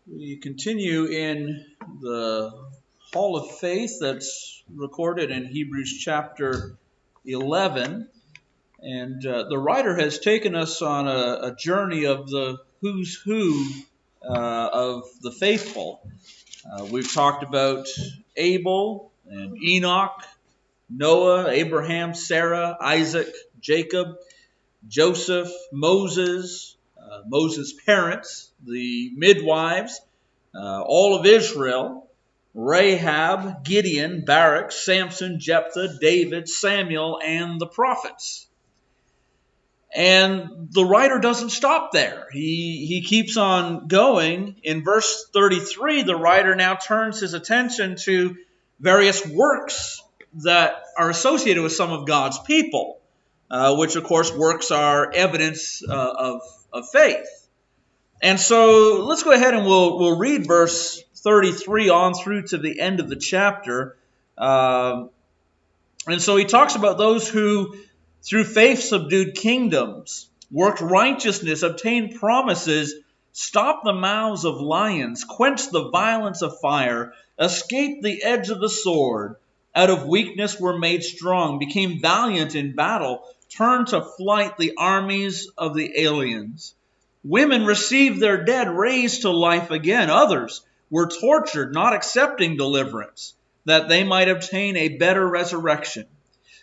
We continue in the Hall of Faith that's recorded in Hebrews chapter 11. And the writer has taken us on a journey of the who's who of the faithful. We've talked about Abel and Enoch, Noah, Abraham, Sarah, Isaac, Jacob, Joseph, Moses, Moses' parents, the midwives, all of Israel, Rahab, Gideon, Barak, Samson, Jephthah, David, Samuel, and the prophets. And the writer doesn't stop there. He keeps on going. In verse 33, the writer now turns his attention to various works that are associated with some of God's people, which, of course, works are evidence of faith. And so let's go ahead and we'll read verse 33 on through to the end of the chapter. And so he talks about those who, through faith, subdued kingdoms, worked righteousness, obtained promises, stopped the mouths of lions, quenched the violence of fire, escaped the edge of the sword, out of weakness were made strong, became valiant in battle, turned to flight the armies of the aliens. Women received their dead raised to life again. Others were tortured, not accepting deliverance, that they might obtain a better resurrection.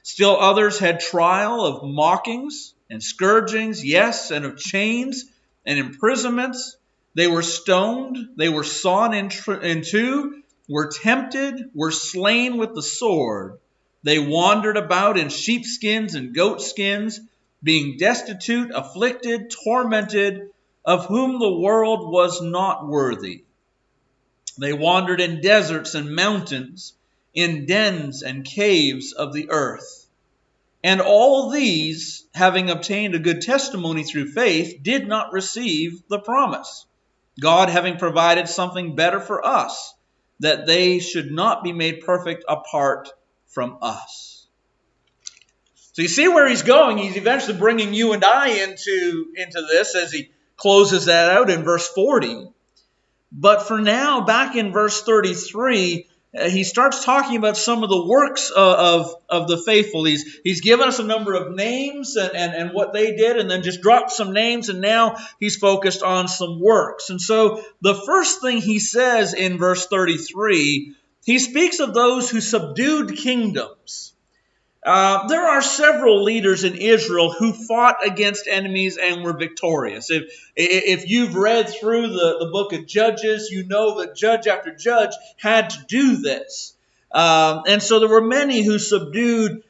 Still others had trial of mockings and scourgings, yes, and of chains and imprisonments. They were stoned, they were sawn in two, were tempted, were slain with the sword. They wandered about in sheepskins and goatskins, being destitute, afflicted, tormented, of whom the world was not worthy. They wandered in deserts and mountains, in dens and caves of the earth. And all these, having obtained a good testimony through faith, did not receive the promise, God having provided something better for us, that they should not be made perfect apart from us. So you see where he's going. He's eventually bringing you and I into this as he closes that out in verse 40. But for now, back in verse 33, he starts talking about some of the works of the faithful. He's given us a number of names and what they did, and then just dropped some names, and now he's focused on some works. And so the first thing he says in verse 33, he speaks of those who subdued kingdoms. There are several leaders in Israel who fought against enemies and were victorious. If you've read through the book of Judges, you know that judge after judge had to do this. And so there were many who subdued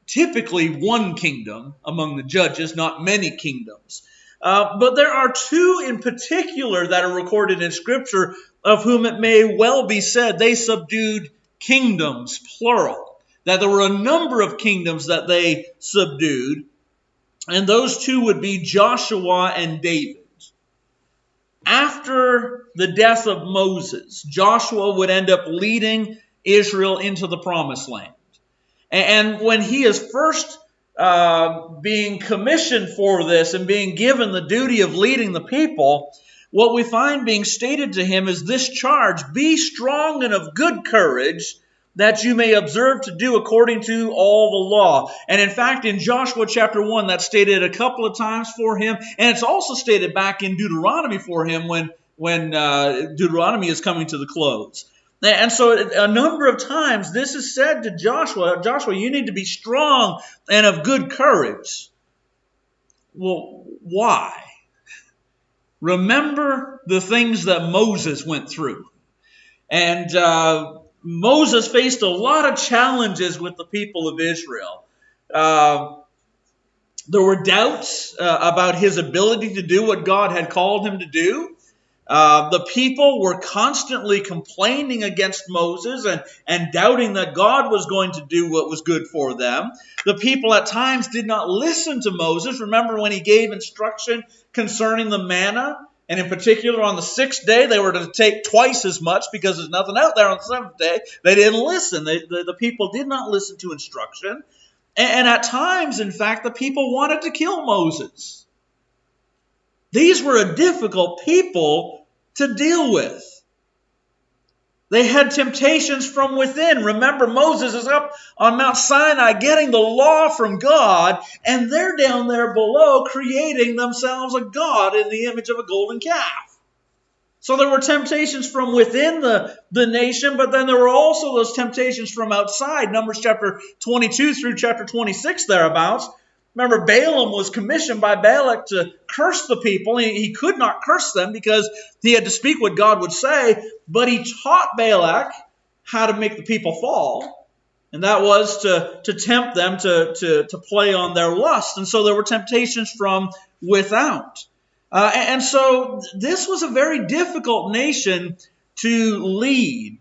typically one kingdom among the judges, not many kingdoms. But there are two in particular that are recorded in Scripture of whom it may well be said they subdued kingdoms, plural. That there were a number of kingdoms that they subdued, and those two would be Joshua and David. After the death of Moses, Joshua would end up leading Israel into the promised land. And when he is first being commissioned for this and being given the duty of leading the people, what we find being stated to him is this charge: be strong and of good courage, that you may observe to do according to all the law. And in fact, in Joshua chapter 1, that's stated a couple of times for him. And it's also stated back in Deuteronomy for him when Deuteronomy is coming to the close. And so a number of times this is said to Joshua, Joshua, you need to be strong and of good courage. Well, why? Remember the things that Moses went through. And Moses faced a lot of challenges with the people of Israel. There were doubts about his ability to do what God had called him to do. The people were constantly complaining against Moses and doubting that God was going to do what was good for them. The people at times did not listen to Moses. Remember when he gave instruction concerning the manna? And in particular, on the sixth day, they were to take twice as much because there's nothing out there on the seventh day. They didn't listen. The people did not listen to instruction. And at times, in fact, the people wanted to kill Moses. These were a difficult people to deal with. They had temptations from within. Remember, Moses is up on Mount Sinai getting the law from God, and they're down there below creating themselves a god in the image of a golden calf. So there were temptations from within the nation, but then there were also those temptations from outside. Numbers chapter 22 through chapter 26 thereabouts. Remember, Balaam was commissioned by Balak to curse the people. He could not curse them because he had to speak what God would say, but he taught Balak how to make the people fall, and that was to tempt them to play on their lust. And so there were temptations from without. And so this was a very difficult nation to lead.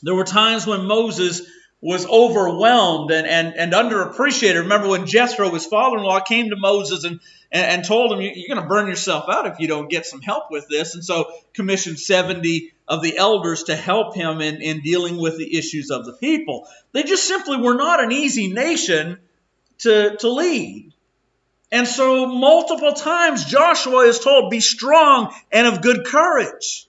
There were times when Moses was overwhelmed and underappreciated. Remember when Jethro, his father-in-law, came to Moses and told him, you're going to burn yourself out if you don't get some help with this. And so commissioned 70 of the elders to help him in dealing with the issues of the people. They just simply were not an easy nation to lead. And so multiple times Joshua is told, be strong and of good courage.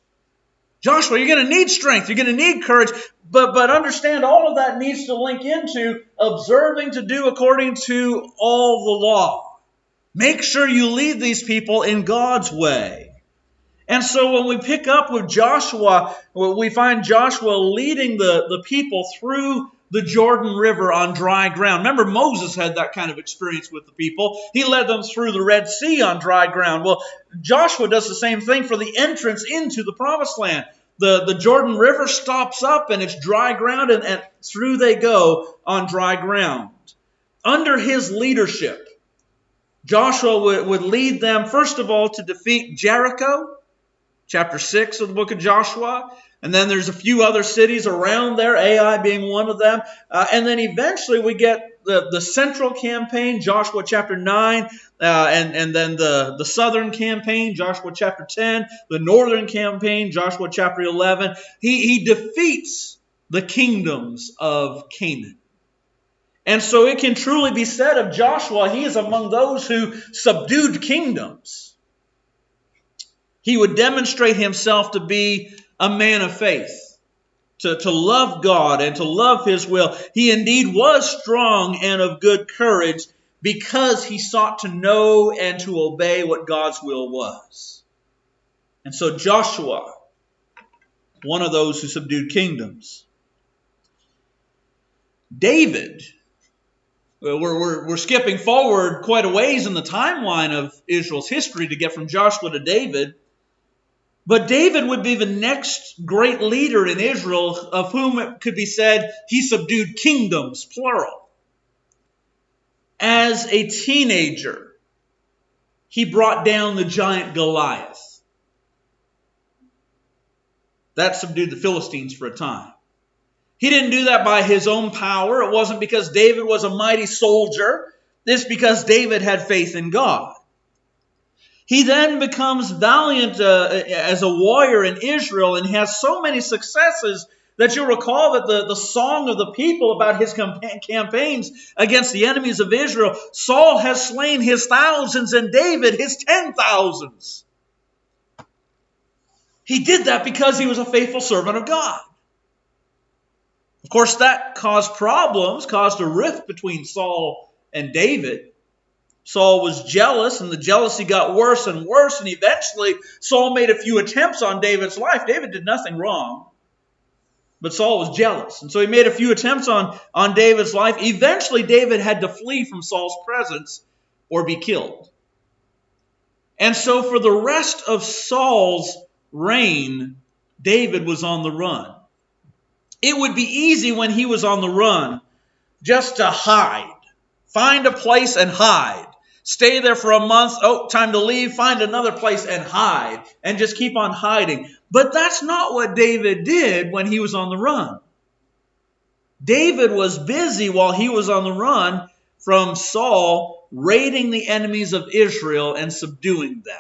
Joshua, you're going to need strength. You're going to need courage. But understand all of that needs to link into observing to do according to all the law. Make sure you lead these people in God's way. And so when we pick up with Joshua, we find Joshua leading the people through the Jordan River on dry ground. Remember, Moses had that kind of experience with the people. He led them through the Red Sea on dry ground. Well, Joshua does the same thing for the entrance into the Promised Land. The Jordan River stops up and it's dry ground, and through they go on dry ground. Under his leadership, Joshua would lead them, first of all, to defeat Jericho, chapter 6 of the book of Joshua. And then there's a few other cities around there, Ai being one of them. And then eventually we get the central campaign, Joshua chapter 9, and then the southern campaign, Joshua chapter 10, the northern campaign, Joshua chapter 11. He defeats the kingdoms of Canaan. And so it can truly be said of Joshua, he is among those who subdued kingdoms. He would demonstrate himself to be a man of faith, to love God and to love His will. He indeed was strong and of good courage because he sought to know and to obey what God's will was. And so Joshua, one of those who subdued kingdoms. David, we're skipping forward quite a ways in the timeline of Israel's history to get from Joshua to David. But David would be the next great leader in Israel of whom it could be said he subdued kingdoms, plural. As a teenager, he brought down the giant Goliath. That subdued the Philistines for a time. He didn't do that by his own power. It wasn't because David was a mighty soldier. It's because David had faith in God. He then becomes valiant as a warrior in Israel and has so many successes that you'll recall that the song of the people about his campaigns against the enemies of Israel, Saul has slain his thousands and David his 10,000s. He did that because he was a faithful servant of God. Of course, that caused problems, caused a rift between Saul and David. Saul was jealous, and the jealousy got worse and worse, and eventually Saul made a few attempts on David's life. David did nothing wrong, but Saul was jealous, and so he made a few attempts on David's life. Eventually, David had to flee from Saul's presence or be killed. And so for the rest of Saul's reign, David was on the run. It would be easy when he was on the run just to hide. Find a place and hide. Stay there for a month. Oh, time to leave. Find another place and hide. And just keep on hiding. But that's not what David did when he was on the run. David was busy while he was on the run from Saul, raiding the enemies of Israel and subduing them.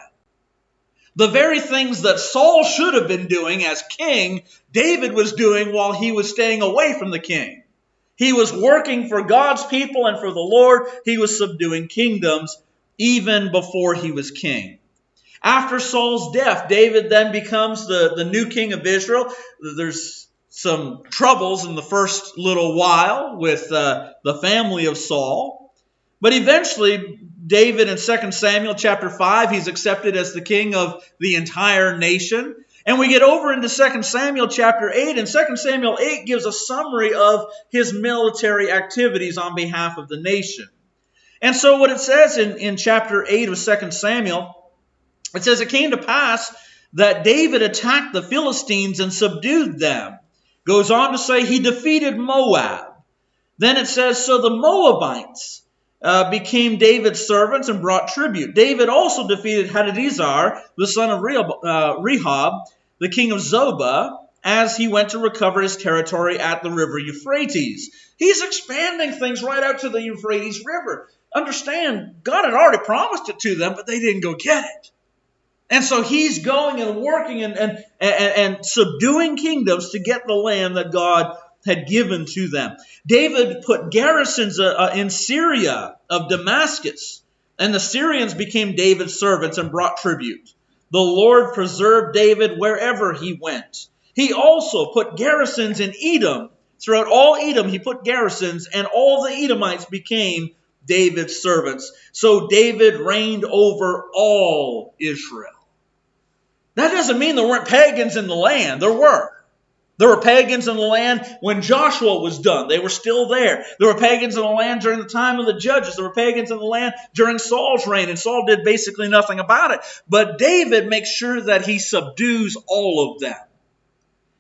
The very things that Saul should have been doing as king, David was doing while he was staying away from the king. He was working for God's people and for the Lord. He was subduing kingdoms even before he was king. After Saul's death, David then becomes the new king of Israel. There's some troubles in the first little while with the family of Saul. But eventually, David in 2 Samuel chapter 5, he's accepted as the king of the entire nation. And we get over into 2 Samuel chapter 8, and 2 Samuel 8 gives a summary of his military activities on behalf of the nation. And so what it says in chapter 8 of 2 Samuel, it says, it came to pass that David attacked the Philistines and subdued them. Goes on to say he defeated Moab. Then it says, so the Moabites became David's servants and brought tribute. David also defeated Hadadezer, the son of Rehob, the king of Zobah, as he went to recover his territory at the river Euphrates. He's expanding things right out to the Euphrates River. Understand, God had already promised it to them, but they didn't go get it. And so he's going and working and subduing kingdoms to get the land that God had given to them. David put garrisons in Syria of Damascus, and the Syrians became David's servants and brought tribute. The Lord preserved David wherever he went. He also put garrisons in Edom. Throughout all Edom he put garrisons, and all the Edomites became David's servants. So David reigned over all Israel. That doesn't mean there weren't pagans in the land. There were. There were pagans in the land when Joshua was done. They were still there. There were pagans in the land during the time of the judges. There were pagans in the land during Saul's reign, and Saul did basically nothing about it. But David makes sure that he subdues all of them.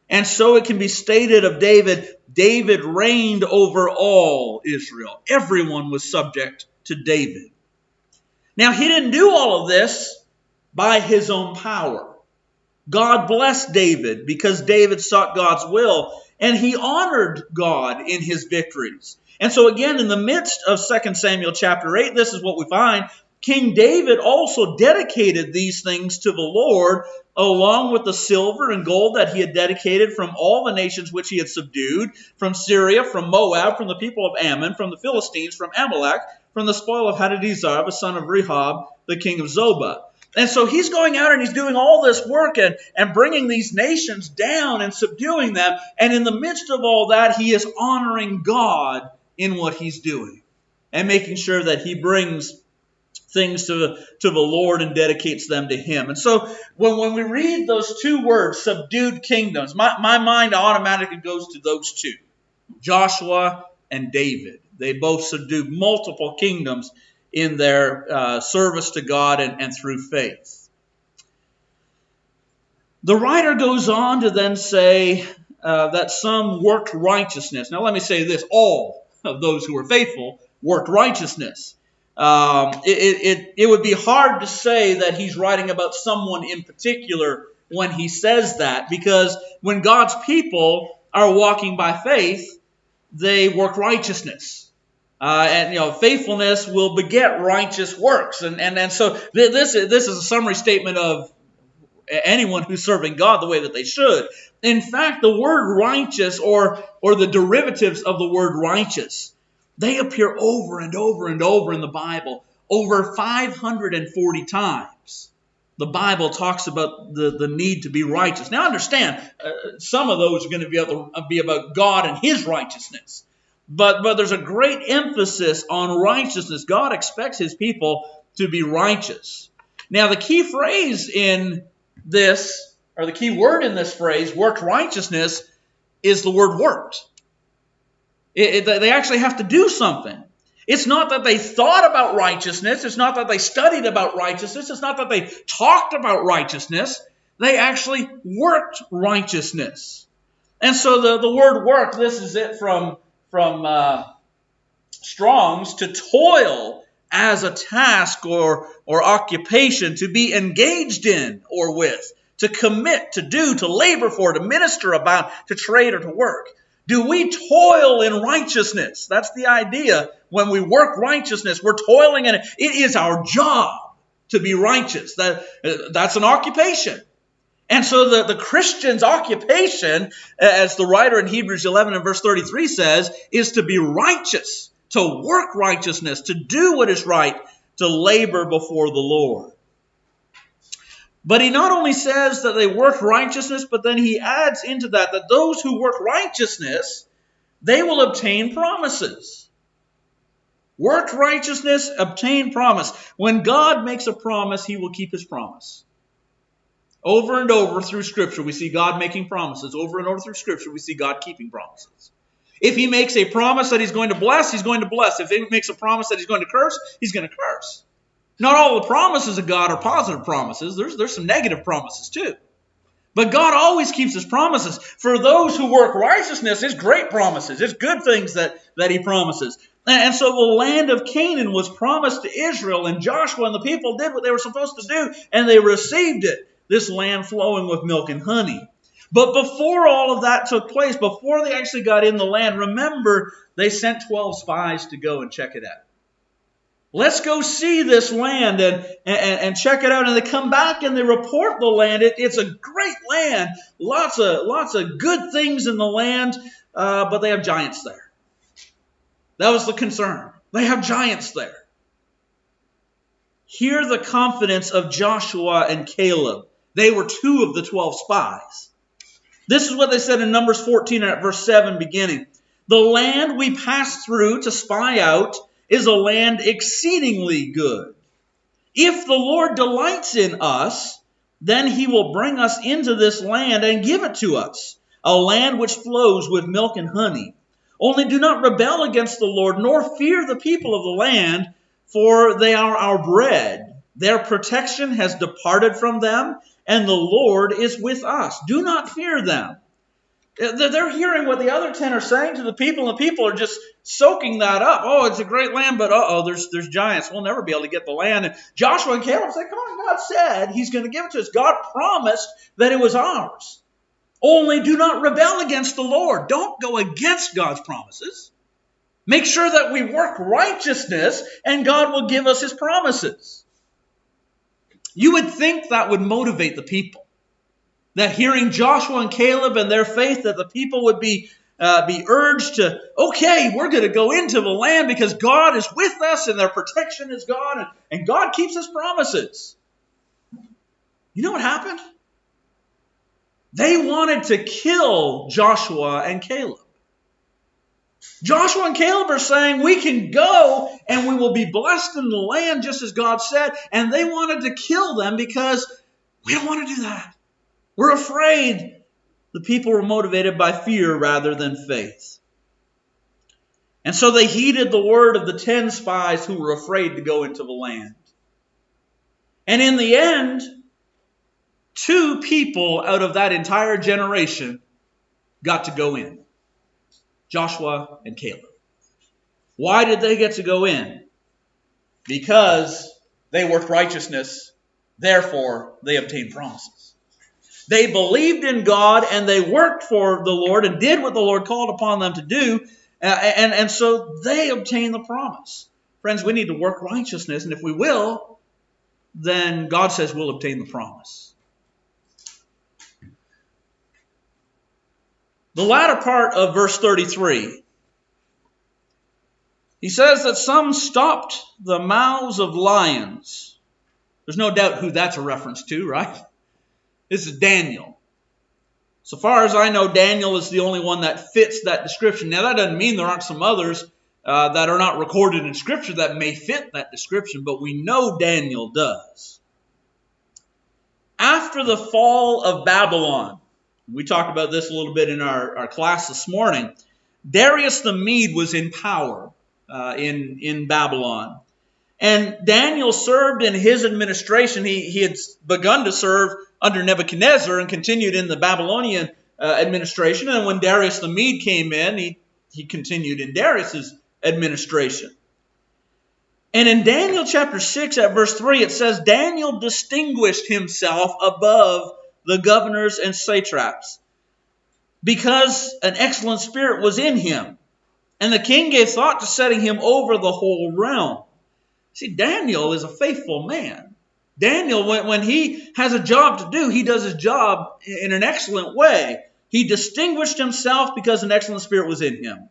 And so it can be stated of David, David reigned over all Israel. Everyone was subject to David. Now, he didn't do all of this by his own power. God blessed David because David sought God's will, and he honored God in his victories. And so again, in the midst of 2 Samuel chapter 8, this is what we find. King David also dedicated these things to the Lord, along with the silver and gold that he had dedicated from all the nations which he had subdued, from Syria, from Moab, from the people of Ammon, from the Philistines, from Amalek, from the spoil of Hadadezer, the son of Rehob, the king of Zobah. And so he's going out and he's doing all this work and bringing these nations down and subduing them. And in the midst of all that, he is honoring God in what he's doing and making sure that he brings things to the Lord and dedicates them to him. And so when we read those two words, subdued kingdoms, my mind automatically goes to those two, Joshua and David. They both subdued multiple kingdoms in their service to God and through faith. The writer goes on to then say that some worked righteousness. Now let me say this, all of those who were faithful worked righteousness. It would be hard to say that he's writing about someone in particular when he says that, because when God's people are walking by faith, they work righteousness. And faithfulness will beget righteous works, and so this is a summary statement of anyone who's serving God the way that they should. In fact, the word righteous or the derivatives of the word righteous, they appear over and over and over in the Bible, over 540 times. The Bible talks about the need to be righteous. Now understand, some of those are going to be about God and his righteousness. But there's a great emphasis on righteousness. God expects his people to be righteous. Now the key phrase in this, or the key word in this phrase, worked righteousness, is the word worked. They actually have to do something. It's not that they thought about righteousness. It's not that they studied about righteousness. It's not that they talked about righteousness. They actually worked righteousness. And so the word work, this is it from Strong's, to toil as a task or occupation, to be engaged in or with, to commit, to do, to labor for, to minister about, to trade, or to work. Do we toil in righteousness? That's the idea. When we work righteousness, we're toiling in it. It is our job to be righteous. That's an occupation. And so the Christian's occupation, as the writer in Hebrews 11 and verse 33 says, is to be righteous, to work righteousness, to do what is right, to labor before the Lord. But he not only says that they work righteousness, but then he adds into that those who work righteousness, they will obtain promises. Work righteousness, obtain promise. When God makes a promise, he will keep his promise. Over and over through Scripture, we see God making promises. Over and over through Scripture, we see God keeping promises. If he makes a promise that he's going to bless, he's going to bless. If he makes a promise that he's going to curse, he's going to curse. Not all the promises of God are positive promises. There's some negative promises too. But God always keeps his promises. For those who work righteousness, it's great promises. It's good things that he promises. And so the land of Canaan was promised to Israel, and Joshua and the people did what they were supposed to do, and they received it, this land flowing with milk and honey. But before all of that took place, before they actually got in the land, remember, they sent 12 spies to go and check it out. Let's go see this land and check it out. And they come back and they report the land. It's a great land. Lots of good things in the land, but they have giants there. That was the concern. They have giants there. Hear the confidence of Joshua and Caleb. They were 2 of the 12 spies. This is what they said in Numbers 14 at verse 7 beginning. The land we passed through to spy out is a land exceedingly good. If the Lord delights in us, then he will bring us into this land and give it to us, a land which flows with milk and honey. Only do not rebel against the Lord, nor fear the people of the land, for they are our bread. Their protection has departed from them, and the Lord is with us. Do not fear them. They're hearing what the other 10 are saying to the people, and the people are just soaking that up. Oh, it's a great land, but there's giants. We'll never be able to get the land. And Joshua and Caleb say, come on, God said he's going to give it to us. God promised that it was ours. Only do not rebel against the Lord. Don't go against God's promises. Make sure that we work righteousness, and God will give us his promises. You would think that would motivate the people. That hearing Joshua and Caleb and their faith, that the people would be urged to, okay, we're going to go into the land because God is with us and their protection is God and God keeps his promises. You know what happened? They wanted to kill Joshua and Caleb. Joshua and Caleb are saying we can go and we will be blessed in the land just as God said. And they wanted to kill them because we don't want to do that. We're afraid. The people were motivated by fear rather than faith. And so they heeded the word of the 10 spies who were afraid to go into the land. And in the end, 2 people out of that entire generation got to go in. Joshua and Caleb. Why did they get to go in? Because they worked righteousness, therefore they obtained promises. They believed in God and they worked for the Lord and did what the Lord called upon them to do, and so they obtained the promise. Friends, we need to work righteousness, and if we will, then God says we'll obtain the promise. The latter part of verse 33, he says that some stopped the mouths of lions. There's no doubt who that's a reference to, right? This is Daniel. So far as I know, Daniel is the only one that fits that description. Now, that doesn't mean there aren't some others that are not recorded in Scripture that may fit that description, but we know Daniel does. After the fall of Babylon, we talked about this a little bit in our class this morning, Darius the Mede was in power in Babylon. And Daniel served in his administration. He had begun to serve under Nebuchadnezzar and continued in the Babylonian administration. And when Darius the Mede came in, he continued in Darius's administration. And in Daniel chapter 6 at verse 3, it says, Daniel distinguished himself above the governors and satraps because an excellent spirit was in him. And the king gave thought to setting him over the whole realm. See, Daniel is a faithful man. Daniel, when he has a job to do, he does his job in an excellent way. He distinguished himself because an excellent spirit was in him.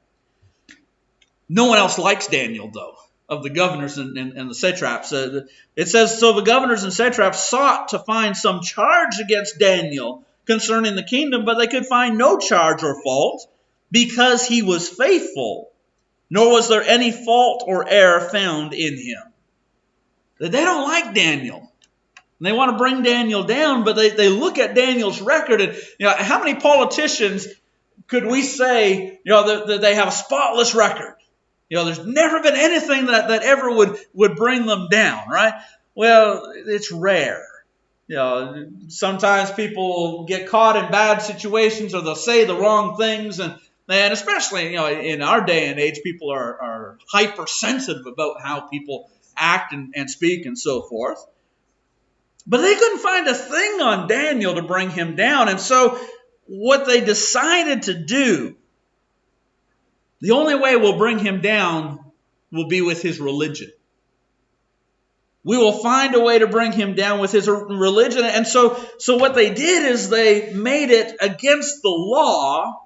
No one else likes Daniel, though. of the governors and the satraps. It says, so the governors and satraps sought to find some charge against Daniel concerning the kingdom, but they could find no charge or fault, because he was faithful, nor was there any fault or error found in him. They don't like Daniel. And they want to bring Daniel down, but they look at Daniel's record, and how many politicians could we say that they have a spotless record? There's never been anything that ever would bring them down, right? Well, it's rare. Sometimes people get caught in bad situations, or they'll say the wrong things, and especially in our day and age, people are hypersensitive about how people act and speak and so forth. But they couldn't find a thing on Daniel to bring him down. And so what they decided to do, the only way we'll bring him down will be with his religion. We will find a way to bring him down with his religion. And so what they did is they made it against the law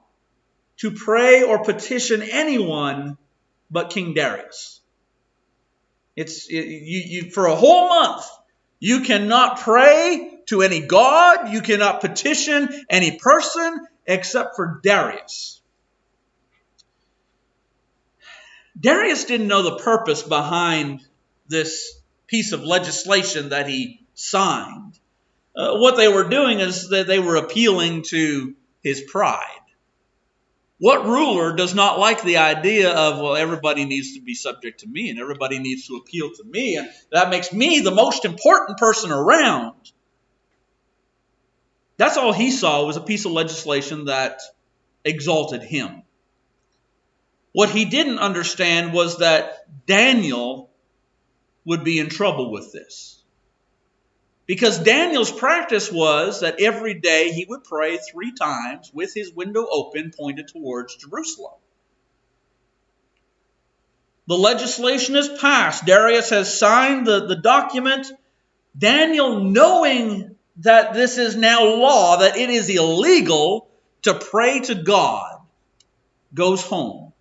to pray or petition anyone but King Darius. For a whole month, you cannot pray to any god, you cannot petition any person except for Darius. Darius didn't know the purpose behind this piece of legislation that he signed. What they were doing is that they were appealing to his pride. What ruler does not like the idea of, well, everybody needs to be subject to me and everybody needs to appeal to me, and that makes me the most important person around? That's all he saw, was a piece of legislation that exalted him. What he didn't understand was that Daniel would be in trouble with this. Because Daniel's practice was that every day he would pray 3 times with his window open, pointed towards Jerusalem. The legislation is passed. Darius has signed the document. Daniel, knowing that this is now law, that it is illegal to pray to God, goes home,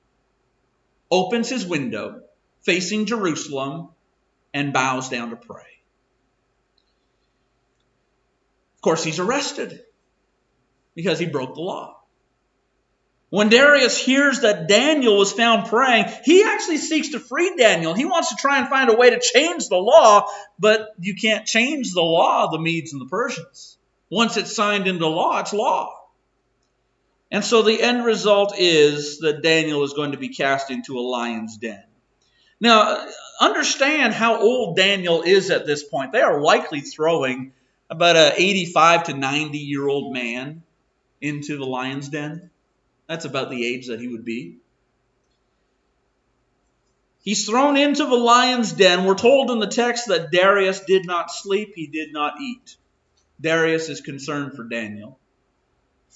opens his window facing Jerusalem, and bows down to pray. Of course, he's arrested because he broke the law. When Darius hears that Daniel was found praying, he actually seeks to free Daniel. He wants to try and find a way to change the law, but you can't change the law of the Medes and the Persians. Once it's signed into law, it's law. And so the end result is that Daniel is going to be cast into a lion's den. Now, understand how old Daniel is at this point. They are likely throwing about an 85 to 90-year-old man into the lion's den. That's about the age that he would be. He's thrown into the lion's den. We're told in the text that Darius did not sleep, he did not eat. Darius is concerned for Daniel.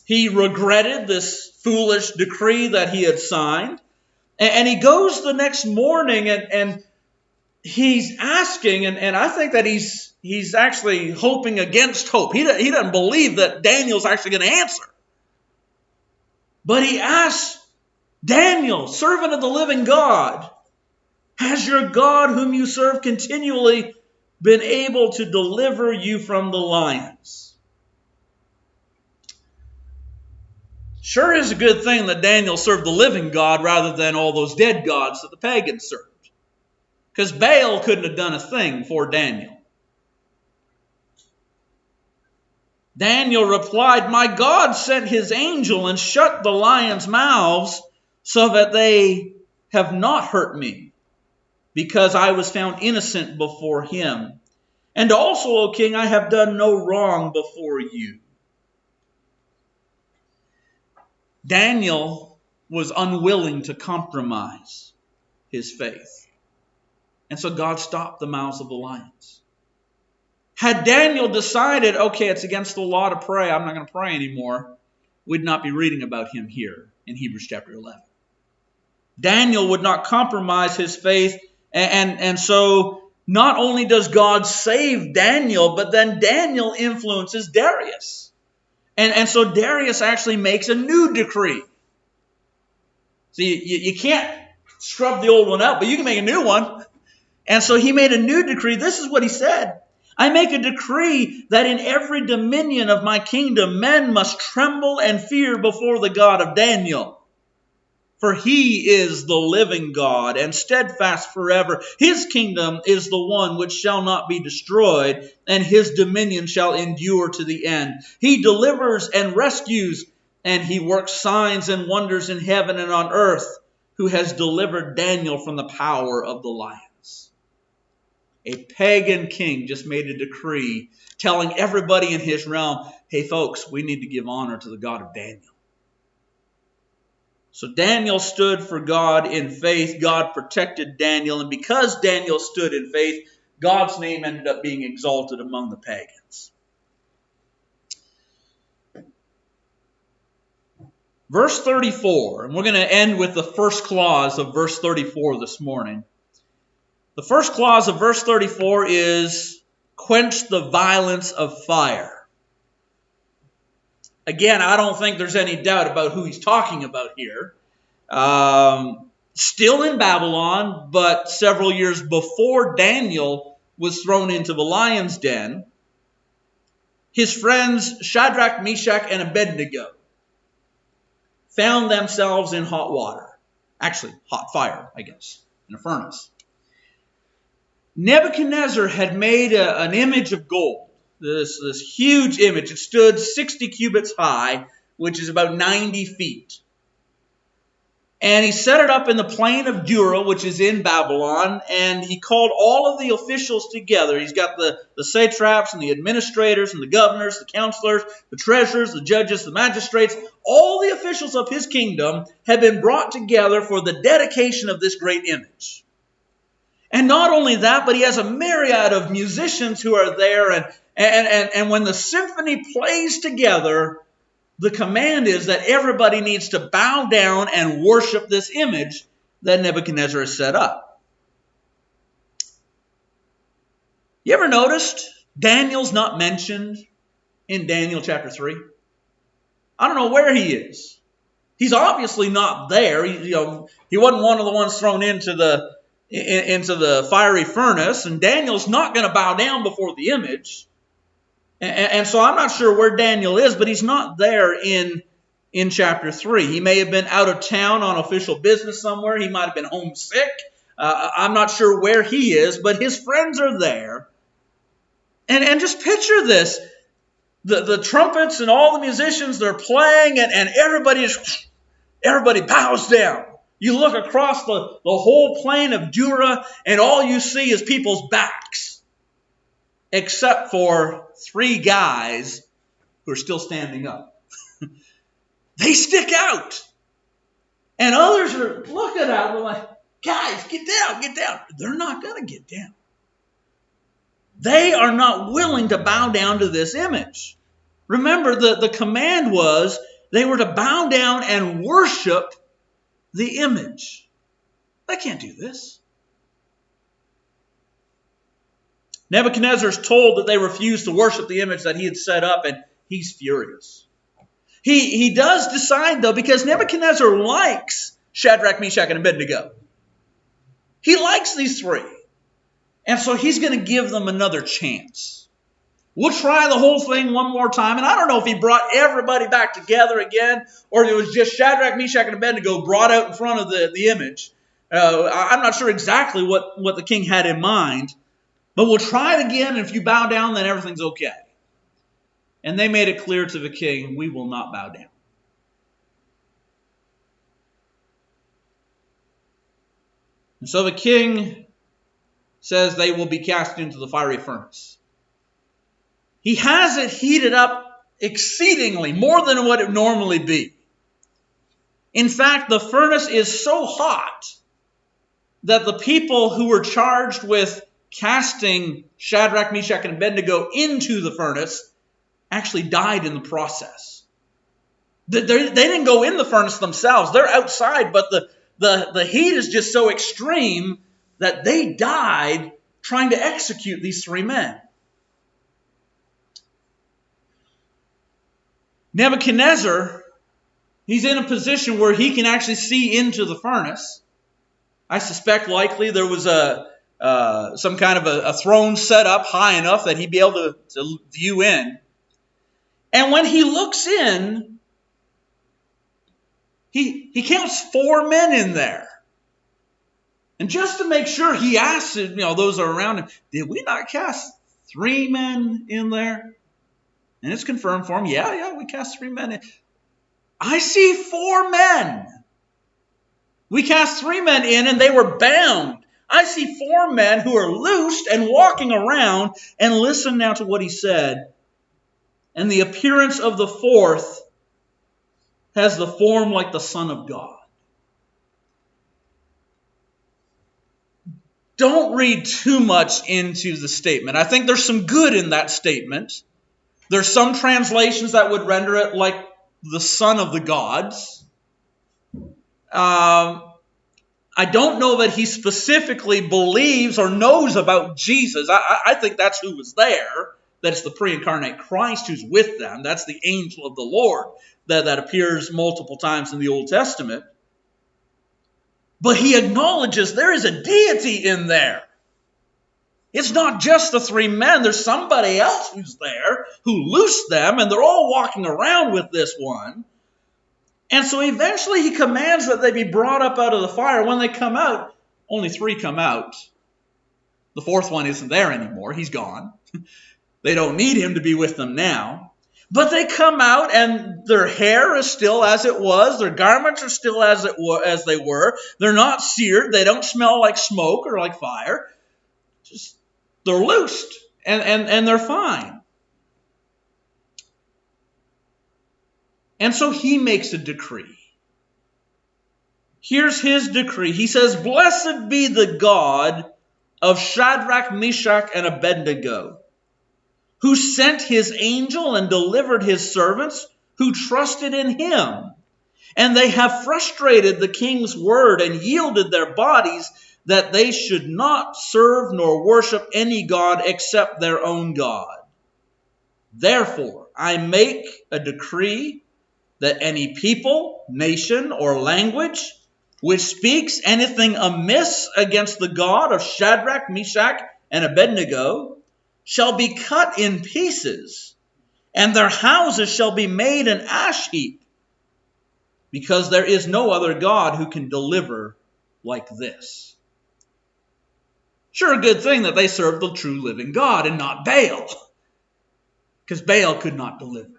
He regretted this foolish decree that he had signed. And he goes the next morning and he's asking, and I think that he's actually hoping against hope. He doesn't believe that Daniel's actually going to answer. But he asks, Daniel, servant of the living God, has your God whom you serve continually been able to deliver you from the lions? Sure is a good thing that Daniel served the living God rather than all those dead gods that the pagans served. Because Baal couldn't have done a thing for Daniel. Daniel replied, my God sent his angel and shut the lions' mouths so that they have not hurt me, because I was found innocent before him. And also, O king, I have done no wrong before you. Daniel was unwilling to compromise his faith. And so God stopped the mouths of the lions. Had Daniel decided, okay, it's against the law to pray, I'm not going to pray anymore, we'd not be reading about him here in Hebrews chapter 11. Daniel would not compromise his faith, and so not only does God save Daniel, but then Daniel influences Darius. And so Darius actually makes a new decree. See, you can't scrub the old one out, but you can make a new one. And so he made a new decree. This is what he said. I make a decree that in every dominion of my kingdom, men must tremble and fear before the God of Daniel. For he is the living God and steadfast forever. His kingdom is the one which shall not be destroyed, and his dominion shall endure to the end. He delivers and rescues, and he works signs and wonders in heaven and on earth, who has delivered Daniel from the power of the lions. A pagan king just made a decree telling everybody in his realm, hey folks, we need to give honor to the God of Daniel. So Daniel stood for God in faith. God protected Daniel. And because Daniel stood in faith, God's name ended up being exalted among the pagans. Verse 34, and we're going to end with the first clause of verse 34 this morning. The first clause of verse 34 is, quench the violence of fire. Again, I don't think there's any doubt about who he's talking about here. Still in Babylon, but several years before Daniel was thrown into the lion's den, his friends Shadrach, Meshach, and Abednego found themselves in hot water. Actually, hot fire, I guess, in a furnace. Nebuchadnezzar had made an image of gold. This huge image. It stood 60 cubits high, which is about 90 feet. And he set it up in the plain of Dura, which is in Babylon, and he called all of the officials together. He's got the satraps and the administrators and the governors, the counselors, the treasurers, the judges, the magistrates. All the officials of his kingdom have been brought together for the dedication of this great image. And not only that, but he has a myriad of musicians who are there, and when the symphony plays together, the command is that everybody needs to bow down and worship this image that Nebuchadnezzar has set up. You ever noticed Daniel's not mentioned in Daniel chapter 3? I don't know where he is. He's obviously not there. He wasn't one of the ones thrown into the fiery furnace, and Daniel's not going to bow down before the image. And so I'm not sure where Daniel is, but he's not there in chapter 3. He may have been out of town on official business somewhere. He might have been homesick. I'm not sure where he is, but his friends are there. And just picture this. The trumpets and all the musicians, they're playing, and everybody bows down. You look across the whole plain of Dura, and all you see is people's backs, except for 3 guys who are still standing up. They stick out. And others are looking at them like, guys, get down, get down. They're not going to get down. They are not willing to bow down to this image. Remember, the command was they were to bow down and worship the image. They can't do this. Nebuchadnezzar's told that they refuse to worship the image that he had set up, and he's furious. He does decide, though, because Nebuchadnezzar likes Shadrach, Meshach, and Abednego. He likes these 3. And so he's going to give them another chance. We'll try the whole thing one more time. And I don't know if he brought everybody back together again, or it was just Shadrach, Meshach, and Abednego brought out in front of the image. I'm not sure exactly what the king had in mind. But we'll try it again, and if you bow down, then everything's okay. And they made it clear to the king, we will not bow down. And so the king says they will be cast into the fiery furnace. He has it heated up exceedingly, more than what it would normally be. In fact, the furnace is so hot that the people who were charged with casting Shadrach, Meshach, and Abednego into the furnace actually died in the process. They didn't go in the furnace themselves. They're outside, but the heat is just so extreme that they died trying to execute these 3 men. Nebuchadnezzar, he's in a position where he can actually see into the furnace. I suspect likely there was a some kind of a throne set up high enough that he'd be able to view in. And when he looks in, he counts 4 men in there. And just to make sure, he asks those that are around him, did we not cast 3 men in there? And it's confirmed for him, yeah, we cast 3 men in. I see 4 men. We cast 3 men in and they were bound. I see 4 men who are loosed and walking around. And listen now to what he said. And the appearance of the 4th has the form like the Son of God. Don't read too much into the statement. I think there's some good in that statement. There's some translations that would render it like the Son of the gods. I don't know that he specifically believes or knows about Jesus. I think that's who was there. That it's the pre-incarnate Christ who's with them. That's the angel of the Lord that appears multiple times in the Old Testament. But he acknowledges there is a deity in there. It's not just the 3 men. There's somebody else who's there who loosed them, and they're all walking around with this one. And so eventually he commands that they be brought up out of the fire. When they come out, only 3 come out. The 4th one isn't there anymore. He's gone. They don't need him to be with them now. But they come out and their hair is still as it was. Their garments are still as they were. They're not seared. They don't smell like smoke or like fire. Just they're loosed and they're fine. And so he makes a decree. Here's his decree. He says, "Blessed be the God of Shadrach, Meshach, and Abednego, who sent his angel and delivered his servants who trusted in him. And they have frustrated the king's word and yielded their bodies that they should not serve nor worship any god except their own God. Therefore, I make a decree that any people, nation, or language which speaks anything amiss against the God of Shadrach, Meshach, and Abednego shall be cut in pieces, and their houses shall be made an ash heap, because there is no other God who can deliver like this." Sure, a good thing that they served the true living God and not Baal, because Baal could not deliver.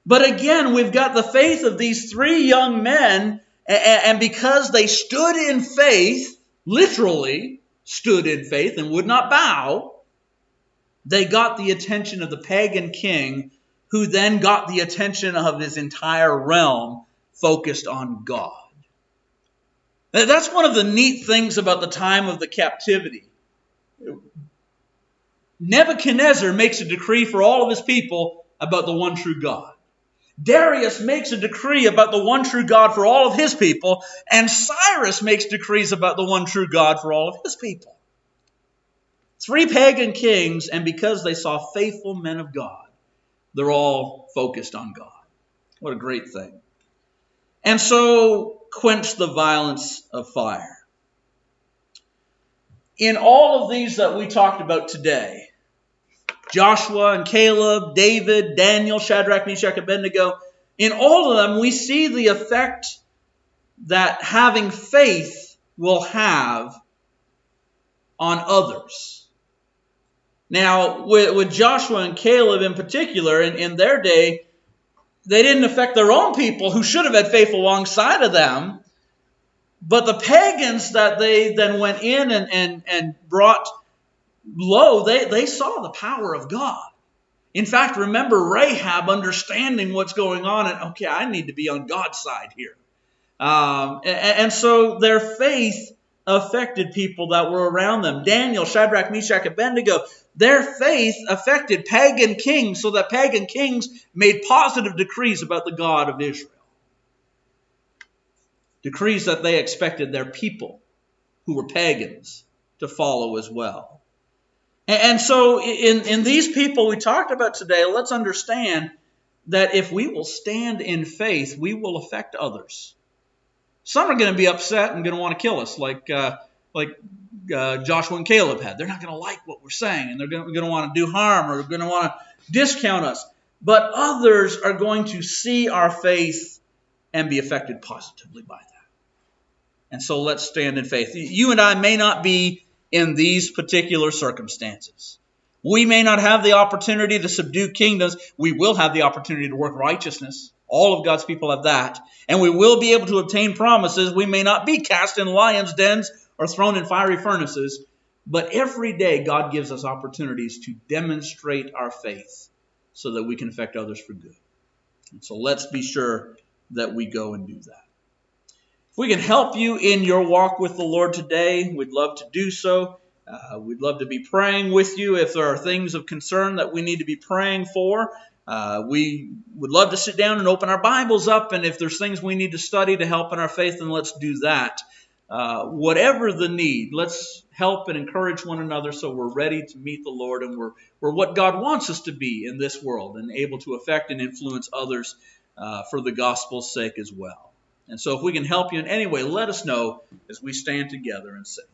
But again, we've got the faith of these 3 young men, and because they stood in faith, literally stood in faith and would not bow, they got the attention of the pagan king, who then got the attention of his entire realm focused on God. That's one of the neat things about the time of the captivity. Nebuchadnezzar makes a decree for all of his people about the one true God. Darius makes a decree about the one true God for all of his people, and Cyrus makes decrees about the one true God for all of his people. 3 pagan kings, and because they saw faithful men of God, they're all focused on God. What a great thing. And so, quench the violence of fire. In all of these that we talked about today, Joshua and Caleb, David, Daniel, Shadrach, Meshach, Abednego, in all of them we see the effect that having faith will have on others. Now, with Joshua and Caleb in particular, in their day, they didn't affect their own people who should have had faith alongside of them. But the pagans that they then went in and brought low, they saw the power of God. In fact, remember Rahab understanding what's going on, and okay, I need to be on God's side here. And so their faith affected people that were around them. Daniel, Shadrach, Meshach, Abednego, their faith affected pagan kings, so that pagan kings made positive decrees about the God of Israel. Decrees that they expected their people, who were pagans, to follow as well. And so in these people we talked about today, let's understand that if we will stand in faith, we will affect others. Some are going to be upset and going to want to kill us, like Joshua and Caleb had. They're not going to like what we're saying, and they're going to want to do harm, or going to want to discount us. But others are going to see our faith and be affected positively by that. And so let's stand in faith. You and I may not be in these particular circumstances. We may not have the opportunity to subdue kingdoms. We will have the opportunity to work righteousness. All of God's people have that. And we will be able to obtain promises. We may not be cast in lions' dens or thrown in fiery furnaces. But every day God gives us opportunities to demonstrate our faith so that we can affect others for good. And so let's be sure that we go and do that. If we can help you in your walk with the Lord today, we'd love to do so. We'd love to be praying with you if there are things of concern that we need to be praying for. We would love to sit down and open our Bibles up, and if there's things we need to study to help in our faith, then let's do that. Whatever the need, let's help and encourage one another so we're ready to meet the Lord, and we're what God wants us to be in this world, and able to affect and influence others for the gospel's sake as well. And so if we can help you in any way, let us know as we stand together and sing.